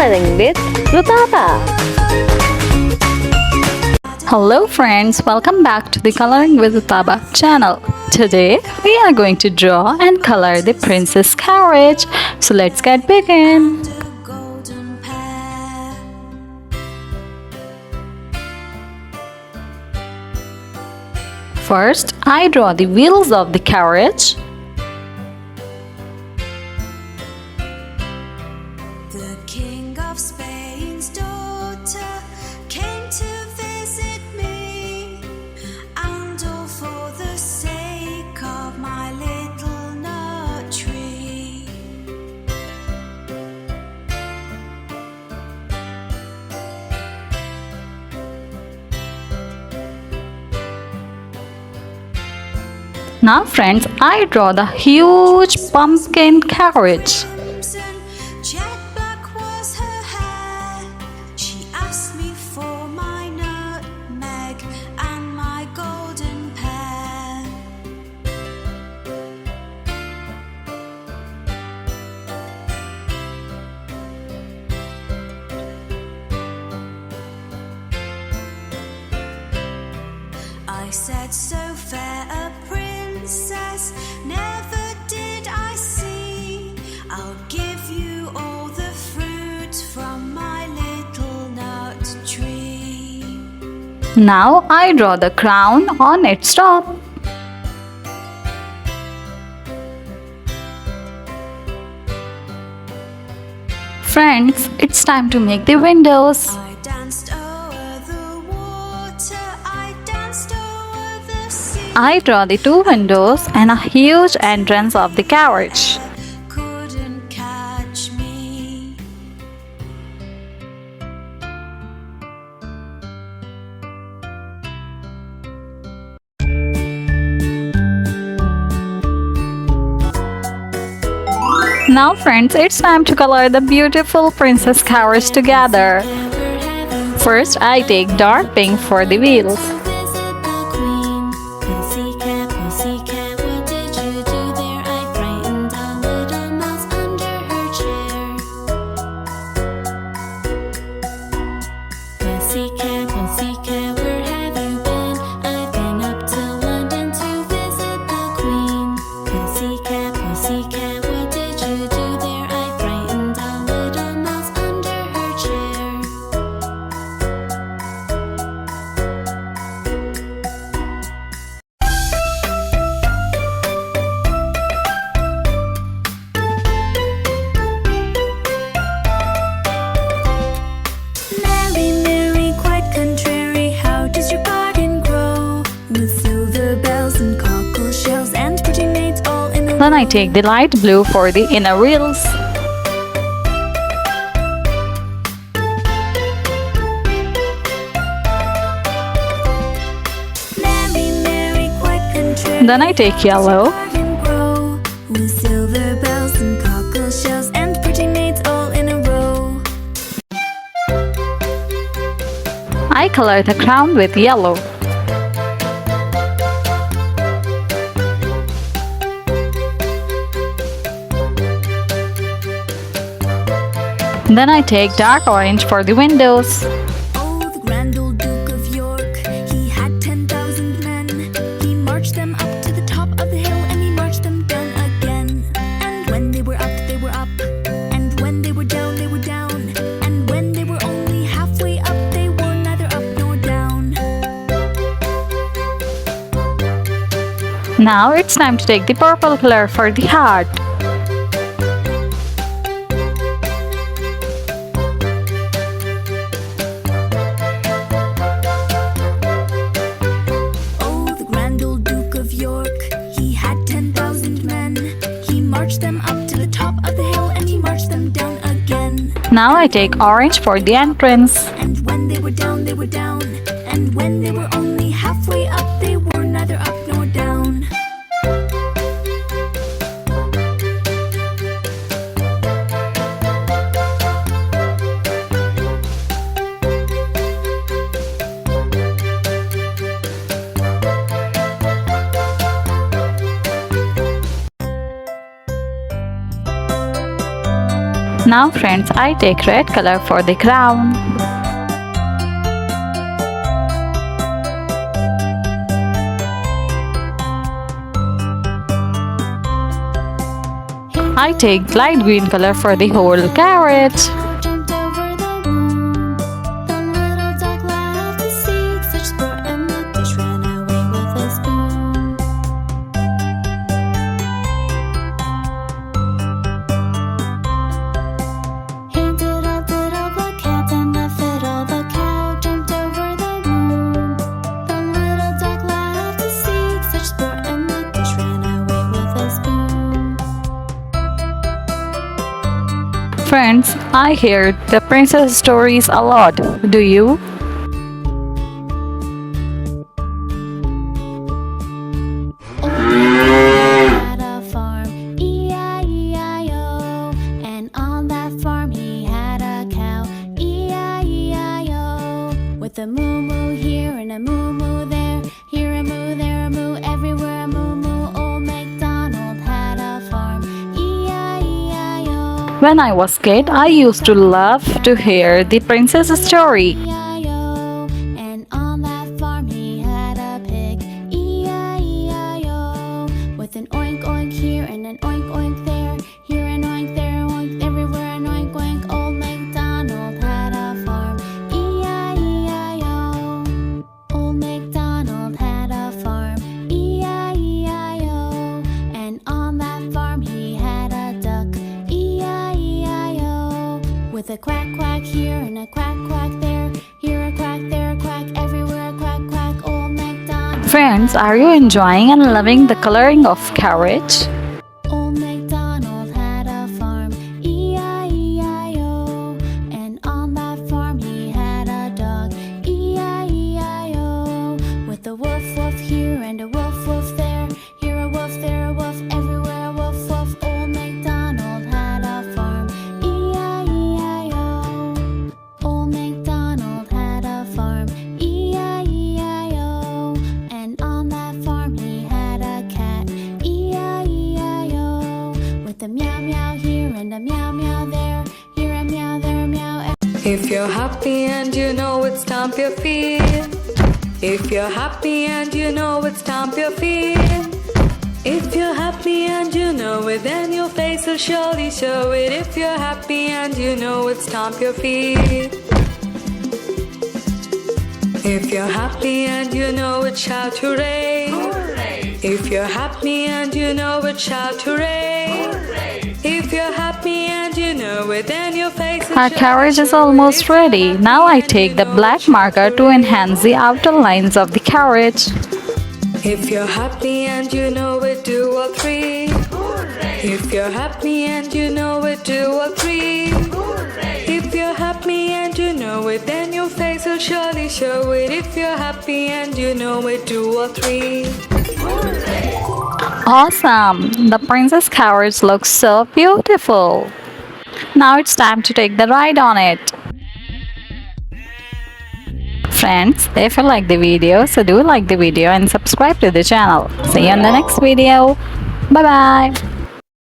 Coloring with Rutaba. Hello friends, welcome back to the Coloring with Rutaba channel. Today we are going to draw and color the Princess Carriage. So let's get begin. First, I draw the wheels of the carriage. The King of Spain's daughter came to visit me, and all for the sake of my little nut tree. Now friends, I draw the huge pumpkin carriage. Jet black was her hair. She asked me for my nutmeg and my golden pear. I said, so fair a princess never did I see. I'll give you all the fruit from my little nut tree. Now I draw the crown on its top. Friends, it's time to make the windows. I danced o'er the water, I danced o'er the sea. I draw the two windows and a huge entrance of the carriage. Couldn't catch me. Now friends, it's time to color the beautiful Princess Carriage together. First, I take dark pink for the wheels. Visit the Queen. Pussycat, pussycat, what did you do there? I frightened a little mouse under her chair. Pussycat, pussycat, where have you been? I've been up to London to visit the Queen. Pussycat, pussycat, what did you do there? I frightened a little mouse under her chair. Mary, Mary, quite contrary, how does your garden grow? With silver bells and cockle shells and pretty maids all in a Then I take the light blue for the inner wheels. Mary, Mary, quite contrary. Then I take yellow. Garden grow with silver bells and cockle shells and pretty maids all in a row. I color the crown with yellow. Then I take dark orange for the windows. Oh, the grand old Duke of York, he had 10,000 men. He marched them up to the top of the hill and he marched them down again. And when they were up, they were up. And when they were down, they were down. And when they were only halfway up, they were neither up nor down. Now it's time to take the purple color for the heart. Oh, the grand old Duke of York, he had 10,000 men. He marched them up to the top of the hill and he marched them down again. Now I take orange for the entrance. And when they were down, they were down. And when they were only halfway up, they were neither up nor down. Now friends, I take red color for the crown. I take light green color for the whole carriage. Jumped over the moon. The little dog laughed to see such sport, and the fish ran away with a spoon. Hey diddle diddle the cat and the fiddle the cow jumped over the moon. The little dog laughed to see such sport, and the fish ran away with a spoon. Friends, I hear the princess stories a lot. Do you? Had a farm, E-I-E-I-O. And on that farm he had a cow, E-I-E-I-O. With a moo-moo here and a moo-moo there, here a moo, there a moo, everywhere a moo-moo. Old MacDonald had a farm, E-I-E-I-O. When I was kid, I used to love to hear the princess story. E-I-E-I-O. And on that farm he had a pig, E-I-E-I-O. With an oink oink here and an oink oink there, here an oink, there an oink, everywhere an oink oink. Old MacDonald had a farm, E-I-E-I-O. Old MacDonald had a farm, E-I-E-I-O. And on that farm he had a duck, E-I-E-I-O. With a quack quack here and a quack quack there, here a quack, there a quack, everywhere a quack quack. Old MacDonald. Friends, are you enjoying and loving the coloring of carriage? Old MacDonald had a farm, E-I-E-I-O. And on that farm he had a dog, E-I-E-I-O. With a woof woof here and a woof woof there, here a woof, there a woof, everywhere a woof woof. Old MacDonald had a farm, E-I-E-I-O. Old MacDonald had a farm, E-I-E-I-O. And on that farm he had a cat, E-I-E-I-O. With a meow meow here and a meow meow there, here a meow, there a meow. If you're happy and you know it, stomp your feet. If you're happy and you know it, stomp your feet. If you're happy and you know it, then your face will surely show it. If you're happy and you know it, stomp your feet. If you're happy and you know it, shout hooray. If you're happy and you know it, shout hooray. If you're happy and you know it, then your face will Our surely carriage is show it. almost If you're ready. happy Now I and take you the know black it, marker shout to enhance the outer lines of the carriage. If you're happy and you know it, do all three. If you're happy and you know it, do all three. If you're happy and you know it, then your face will surely show it. If you're happy and you know it, do all three. Awesome! The princess carriage looks so beautiful. Now it's time to take the ride on it. Friends, if you like the video, so do like the video and subscribe to the channel. See you in the next video. Bye bye.